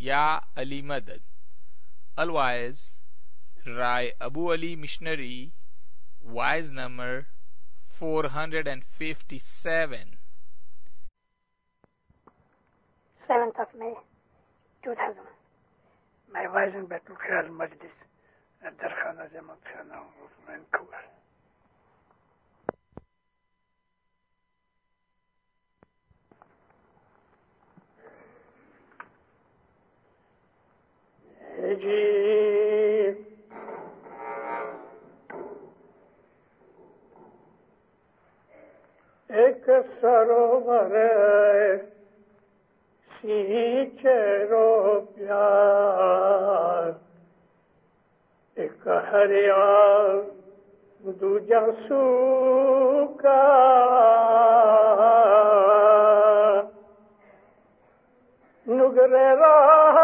یا علی مدد. Otherwise, Rai Abu Ali Missionary, wise number 457. 7th of May, 2000. My wise in Baitul Khayal Majlis at Darkhana Jamaat Khana of Vancouver. ایک سروور سینچے رو پیار ایک ہریا دوجا سوکا نگرے راہ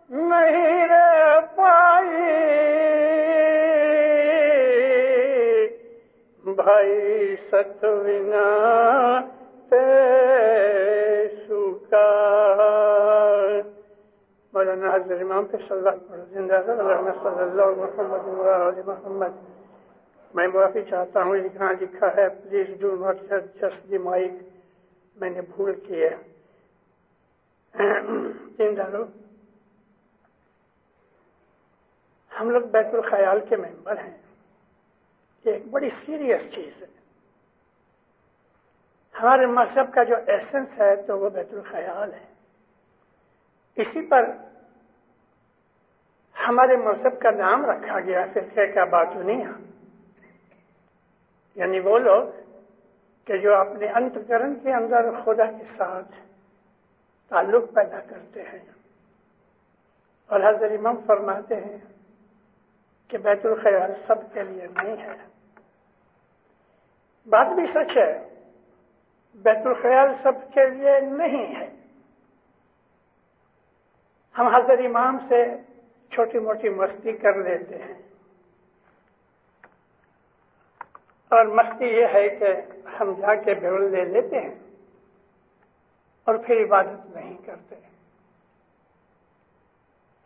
نہیں رہ پائی بھائی ستونا سوکا. مولانا حضرت امام پہ صلی اللہ علیہ زندہ صلی اللہ محمد علیہ محمد. میں معافی چاہتا ہوں یہاں لکھا ہے please do not just the mic. میں نے بھول کی ہے. ہم لوگ بیت الخیال کے ممبر ہیں. یہ ایک بڑی سیریس چیز ہے. ہمارے مذہب کا جو ایسنس ہے تو وہ بیت الخیال ہے. اسی پر ہمارے مذہب کا نام رکھا گیا فرقہ کا باطنیہ، یعنی وہ لوگ کہ جو اپنے انتکرن کے اندر خدا کے ساتھ تعلق پیدا کرتے ہیں. اور حضرت امام فرماتے ہیں کہ بیت الخیال سب کے لیے نہیں ہے. بات بھی سچ ہے، بیت الخیال سب کے لیے نہیں ہے. ہم حضرت امام سے چھوٹی موٹی مستی کر لیتے ہیں، اور مستی یہ ہے کہ ہم جا کے بیول لے لیتے ہیں اور پھر عبادت نہیں کرتے.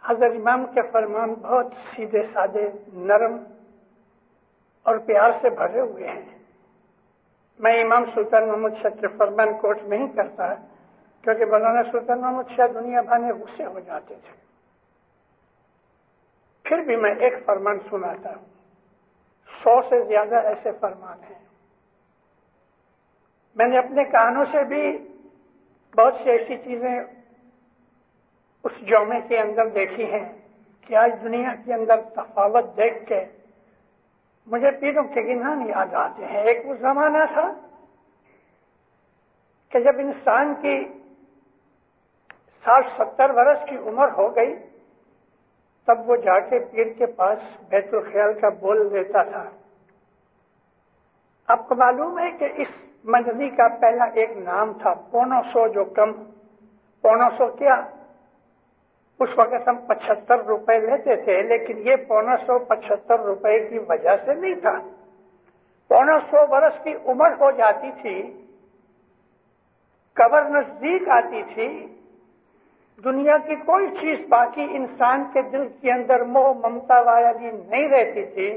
حضرت امام کے فرمان بہت سیدھے سادے، نرم اور پیار سے بھرے ہوئے ہیں. میں امام سلطان محمد شاہ کے فرمان کوٹ نہیں کرتا کیونکہ مولانا سلطان محمد شاہ دنیا بھر میں غصے ہو جاتے تھے. پھر بھی میں ایک فرمان سناتا ہوں. 100 سے زیادہ ایسے فرمان ہیں. میں نے اپنے کانوں سے بھی بہت سی ایسی چیزیں اس جومے کے اندر دیکھی ہیں کہ آج دنیا کے اندر تفاوت دیکھ کے مجھے پیروں کے گنان یاد آتے ہیں. ایک وہ زمانہ تھا کہ جب انسان کی 60-70 برس کی عمر ہو گئی تب وہ جا کے پیر کے پاس بیت الخیال کا بول دیتا تھا. آپ کو معلوم ہے کہ اس منڈلی کا پہلا ایک نام تھا 500 جو کم 500 کیا اس وقت ہم 75 روپے لیتے تھے، لیکن یہ 575 روپے کی وجہ سے نہیں تھا. 500 برس کی عمر ہو جاتی تھی، قبر نزدیک آتی تھی، دنیا کی کوئی چیز باقی انسان کے دل کے اندر موہ ممتا والی نہیں رہتی تھی.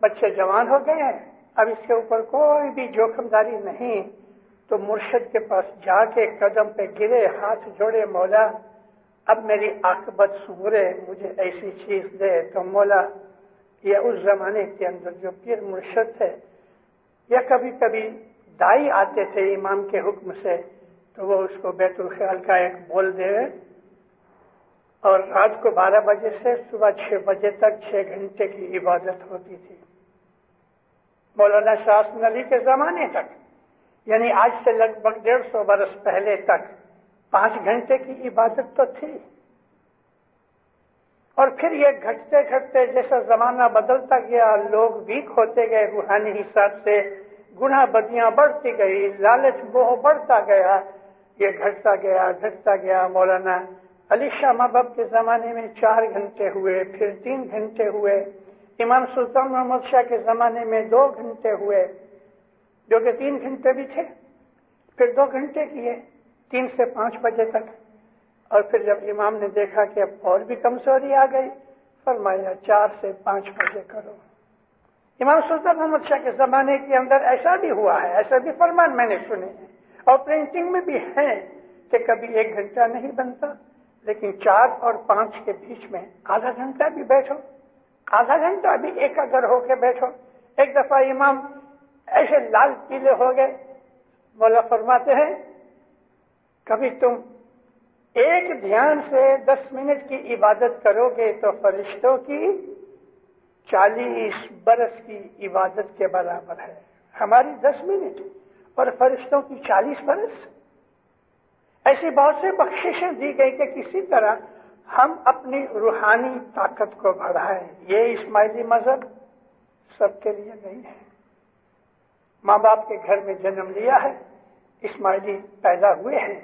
بچے جوان ہو گئے ہیں، اب اس کے اوپر کوئی بھی جوخم داری نہیں، تو مرشد کے پاس جا کے قدم پہ گرے، ہاتھ جوڑے، مولا اب میری عاقبت سنورے، مجھے ایسی چیز دے. تو مولا یہ اس زمانے کے اندر جو پیر مرشد تھے یا کبھی کبھی دائی آتے تھے امام کے حکم سے، تو وہ اس کو بیت الخیال کا ایک بول دے، اور رات کو 12 بجے سے صبح 6 بجے تک 6 گھنٹے کی عبادت ہوتی تھی. مولانا شاہ حسن علی کے زمانے تک، یعنی آج سے لگ بھگ 150 برس پہلے تک 5 گھنٹے کی عبادت تو تھی. اور پھر یہ گھٹتے گھٹتے جیسا زمانہ بدلتا گیا، لوگ ویک ہوتے گئے روحانی حساب سے، گناہ بدیاں بڑھتی گئی، لالچ موہ بڑھتا گیا، یہ گھٹتا گیا. مولانا علی شاہ محبوب کے زمانے میں 4 گھنٹے ہوئے، پھر 3 گھنٹے ہوئے. امام سلطان محمد شاہ کے زمانے میں 2 گھنٹے ہوئے، جو کہ 3 گھنٹے بھی تھے، پھر 2 گھنٹے کیے 3 سے 5 بجے تک. اور پھر جب امام نے دیکھا کہ اب اور بھی کمزوری آ گئی، فرمایا 4 سے 5 بجے کرو۔ امام سلطان محمد شاہ کے زمانے کے اندر ایسا بھی ہوا ہے، ایسا بھی فرمان میں نے سنے ہیں، اور پرنٹنگ میں بھی ہے کہ کبھی 1 گھنٹہ نہیں بنتا، لیکن 4 اور 5 کے بیچ میں آدھا گھنٹہ بھی بیٹھو، آدھا گھنٹہ بھی ایک اگر ہو کے بیٹھو۔ ایک دفعہ امام ایسے لال پیلے ہو گئے، مولا فرماتے ہیں کبھی تم ایک دھیان سے 10 منٹ کی عبادت کرو گے تو فرشتوں کی 40 برس کی عبادت کے برابر ہے۔ ہماری 10 منٹ اور فرشتوں کی 40 برس۔ ایسی بہت سے بخششیں دی گئی کہ کسی طرح ہم اپنی روحانی طاقت کو بڑھائیں۔ یہ اسماعیلی مذہب سب کے لیے نہیں ہے۔ ماں باپ کے گھر میں جنم لیا ہے، اسماعیلی پیدا ہوئے ہیں،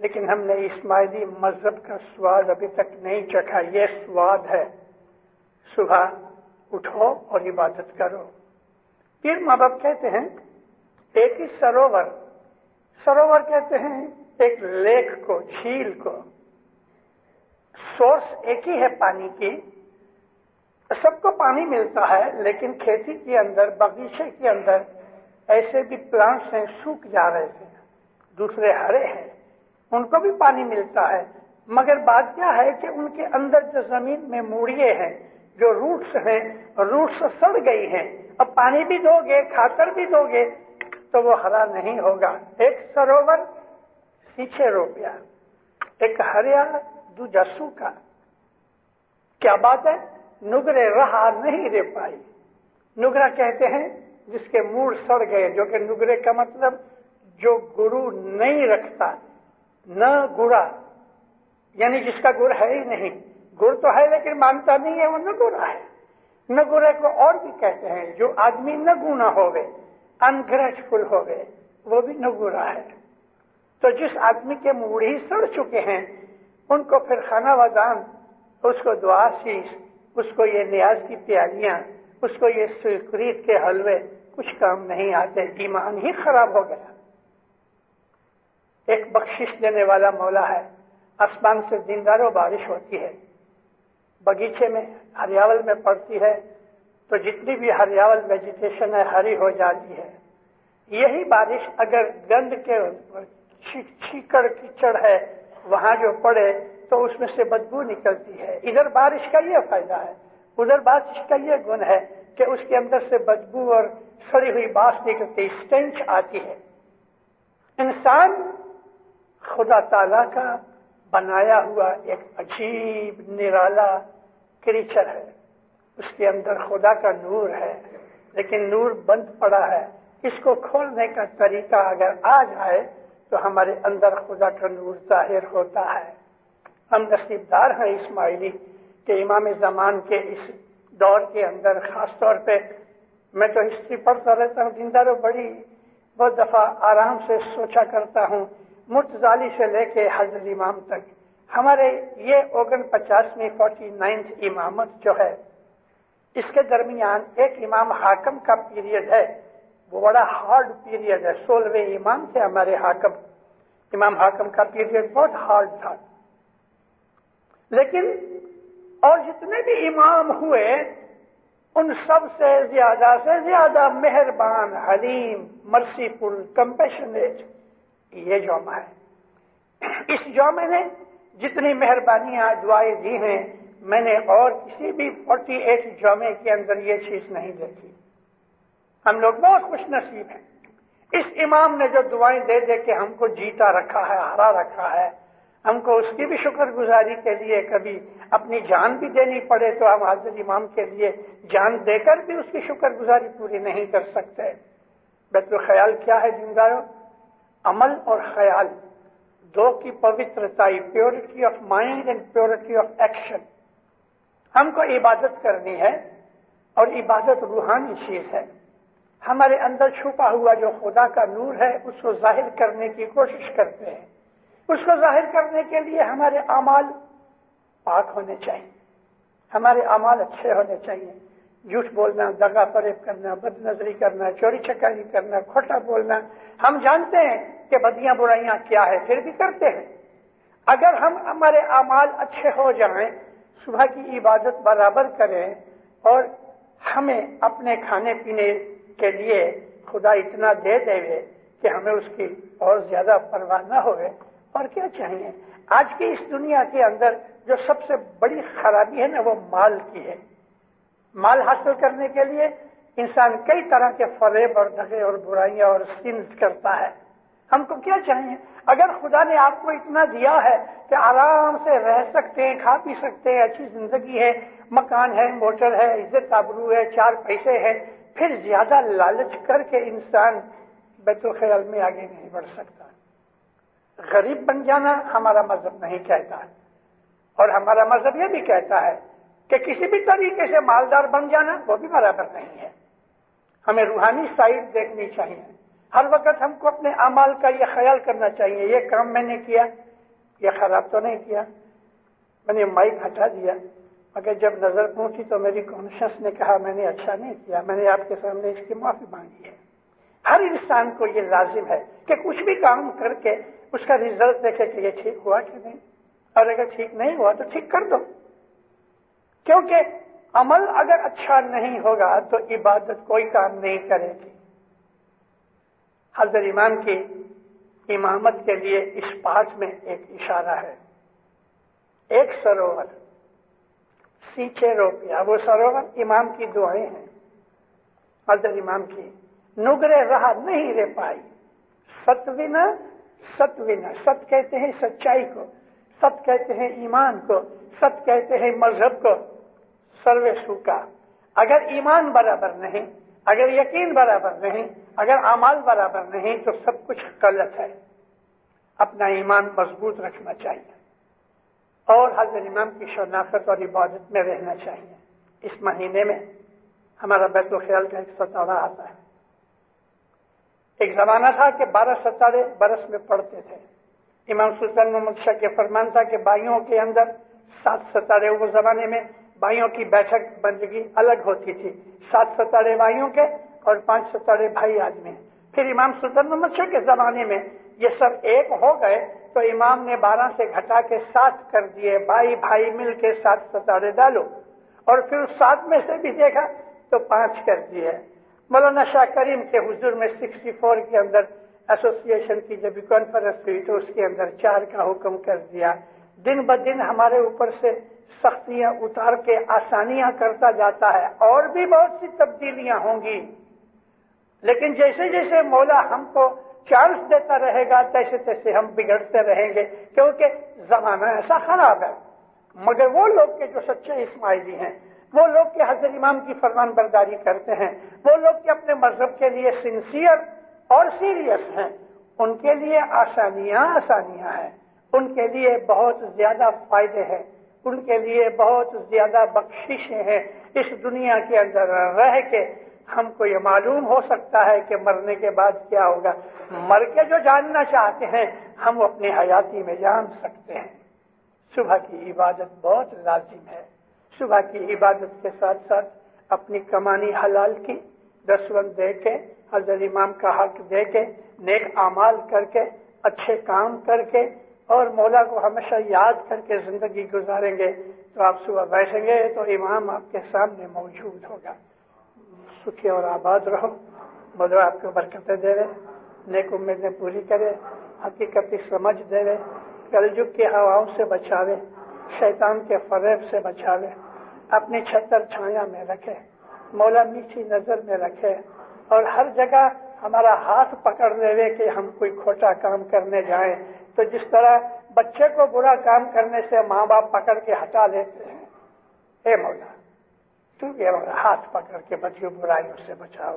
لیکن ہم نے اسماعیلی مذہب کا سواد ابھی تک نہیں چکھا۔ یہ سواد ہے صبح اٹھو اور عبادت کرو۔ پھر ماں باپ کہتے ہیں ایک ہی سروور کہتے ہیں ایک لیک کو، جھیل کو، سورس ایک ہی ہے پانی کی، سب کو پانی ملتا ہے، لیکن کھیتی کے اندر، باغیچے کے اندر ایسے بھی پلانٹس ہیں سوکھ جا رہے تھے، دوسرے ہرے ہیں، ان کو بھی پانی ملتا ہے، مگر بات کیا ہے کہ ان کے اندر جو زمین میں موڑیے ہیں، جو روٹس ہیں، روٹس سڑ گئی ہیں۔ اب پانی بھی دو گے، کھاکر بھی دو گے تو وہ ہرا نہیں ہوگا۔ ایک سروور سیچے روپیا، ایک ہریا دوجا سوکھا۔ کیا بات ہے؟ نگرے رہا نہیں رہ پائی۔ نگرا کہتے ہیں جس کے موڑ سڑ گئے، جو کہ نگرے کا مطلب جو گرو نہیں رکھتا، نہ گرا، یعنی جس کا گر ہے ہی نہیں، گر تو ہے لیکن مانتا نہیں ہے، وہ نگورا ہے۔ نگورے کو اور بھی کہتے ہیں جو آدمی نگونا ہوگے، انگریجفل ہوگے، وہ بھی نگورا ہے۔ تو جس آدمی کے موڑ ہی سڑ چکے ہیں ان کو پھر کھانا وزان، اس کو دعا شیش، اس کو یہ نیاز کی پیالیاں، اس کو یہ سکریت کے حلوے کچھ کام نہیں آتے، ایمان ہی خراب ہو گیا۔ ایک بخشش دینے والا مولا ہے، آسمان سے دینداروں بارش ہوتی ہے، بگیچے میں ہریاول میں پڑتی ہے تو جتنی بھی ہریاول ویجیٹیشن ہے ہری ہو جاتی ہے۔ یہی بارش اگر گند کے چیکڑ کیچڑ ہے وہاں جو پڑے تو اس میں سے بدبو نکلتی ہے۔ ادھر بارش کا یہ فائدہ ہے، ادھر بارش کا یہ گن ہے کہ اس کے اندر سے بدبو اور سڑی ہوئی بانس نکلتی، اسٹینچ آتی ہے۔ انسان خدا تعالی کا بنایا ہوا ایک عجیب نرالا کریچر ہے، اس کے اندر خدا کا نور ہے، لیکن نور بند پڑا ہے۔ اس کو کھولنے کا طریقہ اگر آ جائے تو ہمارے اندر خدا کا نور ظاہر ہوتا ہے۔ ہم نصیبدار ہیں اسماعیلی کہ امام زمان کے اس دور کے اندر، خاص طور پہ میں تو ہسٹری پڑھتا رہتا ہوں، دینداروں بڑی بہت دفعہ آرام سے سوچا کرتا ہوں، مرتضالی سے لے کے حضرت امام تک ہمارے یہ 49ویں 49th امامت جو ہے، اس کے درمیان ایک امام حاکم کا پیریڈ ہے، وہ بڑا ہارڈ پیریڈ ہے۔ 16ویں امام تھے ہمارے حاکم، امام حاکم کا پیریڈ بہت ہارڈ تھا، لیکن اور جتنے بھی امام ہوئے ان سب سے زیادہ مہربان، حلیم، مرسیفل، کمپیشنیٹ یہ جومہ ہے۔ اس جومے نے جتنی مہربانیاں دعائیں دی ہیں میں نے اور کسی بھی 48 جومے کے اندر یہ چیز نہیں دیکھی۔ ہم لوگ بہت خوش نصیب ہیں۔ اس امام نے جو دعائیں دے دے کے ہم کو جیتا رکھا ہے، ہرا رکھا ہے، ہم کو اس کی بھی شکر گزاری کے لیے کبھی اپنی جان بھی دینی پڑے تو ہم حضرت امام کے لیے جان دے کر بھی اس کی شکر گزاری پوری نہیں کر سکتے۔ بیت الخیال کیا ہے دینداروں؟ عمل اور خیال دو کی پوترتائی، purity of mind and purity of action. ہم کو عبادت کرنی ہے اور عبادت روحانی چیز ہے۔ ہمارے اندر چھپا ہوا جو خدا کا نور ہے اس کو ظاہر کرنے کی کوشش کرتے ہیں۔ اس کو ظاہر کرنے کے لیے ہمارے اعمال پاک ہونے چاہیے، ہمارے اعمال اچھے ہونے چاہیے۔ جھوٹ بولنا، دغا فریب کرنا، بد نظری کرنا، چوری چکاری کرنا، کھوٹا بولنا، ہم جانتے ہیں کہ بدیاں برائیاں کیا ہے پھر بھی کرتے ہیں۔ اگر ہم ہمارے اعمال اچھے ہو جائیں، صبح کی عبادت برابر کریں، اور ہمیں اپنے کھانے پینے کے لیے خدا اتنا دے دے کہ ہمیں اس کی اور زیادہ پرواہ نہ ہوئے، اور کیا چاہیے؟ آج کی اس دنیا کے اندر جو سب سے بڑی خرابی ہے نا، وہ مال کی ہے۔ مال حاصل کرنے کے لیے انسان کئی طرح کے فریب اور دغے اور برائیاں اور سنز کرتا ہے۔ ہم کو کیا چاہیے؟ اگر خدا نے آپ کو اتنا دیا ہے کہ آرام سے رہ سکتے ہیں، کھا پی سکتے ہیں، اچھی زندگی ہے، مکان ہے، موٹر ہے، عزت آبرو ہے، 4 پیسے ہے، پھر زیادہ لالچ کر کے انسان بیت الخیال میں آگے نہیں بڑھ سکتا۔ غریب بن جانا ہمارا مذہب نہیں کہتا، اور ہمارا مذہب یہ بھی کہتا ہے کہ کسی بھی طریقے سے مالدار بن جانا وہ بھی برابر نہیں ہے۔ ہمیں روحانی سائڈ دیکھنی چاہیے۔ ہر وقت ہم کو اپنے اعمال کا یہ خیال کرنا چاہیے، یہ کام میں نے کیا، یہ خراب تو نہیں کیا، میں نے مائک ہٹا دیا، مگر جب نظر پہنچی تو میری کانشنس نے کہا میں نے اچھا نہیں کیا، میں نے آپ کے سامنے اس کی معافی مانگی ہے۔ ہر انسان کو یہ لازم ہے کہ کچھ بھی کام کر کے اس کا ریزلٹ دیکھے کہ یہ ٹھیک ہوا کہ نہیں، اور اگر ٹھیک نہیں ہوا تو ٹھیک کر دو، کیونکہ عمل اگر اچھا نہیں ہوگا تو عبادت کوئی کام نہیں کرے گی۔ حضرت امام کی امامت کے لیے اس پاٹ میں ایک اشارہ ہے، ایک سروور سینچے روپیہ، وہ سروور امام کی دعائیں ہیں۔ حضرت امام کی نگرے رہا نہیں رہ پائی، ستوینا ستوینا، ست کہتے ہیں سچائی کو، ست کہتے ہیں ایمان کو، ست کہتے ہیں مذہب کو، سروے سوکا۔ اگر ایمان برابر نہیں، اگر یقین برابر نہیں، اگر اعمال برابر نہیں تو سب کچھ غلط ہے۔ اپنا ایمان مضبوط رکھنا چاہیے اور حضرت امام کی شناخت اور عبادت میں رہنا چاہیے۔ اس مہینے میں ہمارا بیت الخیال کا ایک ستارہ آتا ہے۔ ایک زمانہ تھا کہ 12 ستارے برس میں پڑتے تھے۔ امام سلطان محمد شاہ کے فرمان تھا کہ بھائیوں کے اندر 7 ستارے، وہ زمانے میں بھائیوں کی بیٹھک بندگی الگ ہوتی تھی، 7 ستارے بھائیوں کے اور 5 ستارے بھائی آدمی۔ پھر امام سلطان محمد شاہ کے زمانے میں یہ سب ایک ہو گئے تو امام نے 12 سے گھٹا کے 7 کر دیے، بھائی بھائی مل کے 7 ستارے ڈالو، اور پھر 7 میں سے بھی دیکھا تو 5 کر دیے۔ مولانا شاہ کریم کے حضور میں 64 کے اندر ایسوسیشن کی جب کانفرنس ہوئی تو اس کے اندر 4 کا حکم کر دیا۔ دن بدن ہمارے اوپر سے سختیاں اتار کے آسانیاں کرتا جاتا ہے، اور بھی بہت سی تبدیلیاں ہوں گی، لیکن جیسے جیسے مولا ہم کو چانس دیتا رہے گا تیسے تیسے ہم بگڑتے رہیں گے، کیونکہ زمانہ ایسا خراب ہے۔ مگر وہ لوگ کے جو سچے اسماعیلی ہیں، وہ لوگ کے حضرت امام کی فرمان برداری کرتے ہیں، وہ لوگ کے اپنے مذہب کے لیے سنسیئر اور سیریس ہیں، ان کے لیے آسانیاں ہیں، ان کے لیے بہت زیادہ فائدے ہیں، ان کے لیے بہت زیادہ بخششیں ہیں۔ اس دنیا کے اندر رہ کے ہم کو یہ معلوم ہو سکتا ہے کہ مرنے کے بعد کیا ہوگا، مر کے جو جاننا چاہتے ہیں ہم اپنی حیاتی میں جان سکتے ہیں۔ صبح کی عبادت بہت لازم ہے۔ صبح کی عبادت کے ساتھ ساتھ اپنی کمانی حلال کی 10 دے کے، حضرت امام کا حق دے کے، نیک اعمال کر کے، اچھے کام کر کے، اور مولا کو ہمیشہ یاد کر کے زندگی گزاریں گے تو آپ صبح بیٹھیں گے تو امام آپ کے سامنے موجود ہوگا۔ سکھی اور آباد رہو، مولا آپ کو برکتیں دے رہے، نیک امیدیں پوری کرے، حقیقتی سمجھ دے رہے، کلجگ کی ہواؤں سے بچاوے، شیطان کے فریب سے بچاوے، اپنی چھتر چھایا میں رکھے، مولا میٹھی نظر میں رکھے، اور ہر جگہ ہمارا ہاتھ پکڑ لے کہ ہم کوئی کھوٹا کام کرنے جائیں تو جس طرح بچے کو برا کام کرنے سے ماں باپ پکڑ کے ہٹا لیتے ہیں، اے مولا تو یہ ہاتھ پکڑ کے بچیوں برائیوں سے بچاؤ۔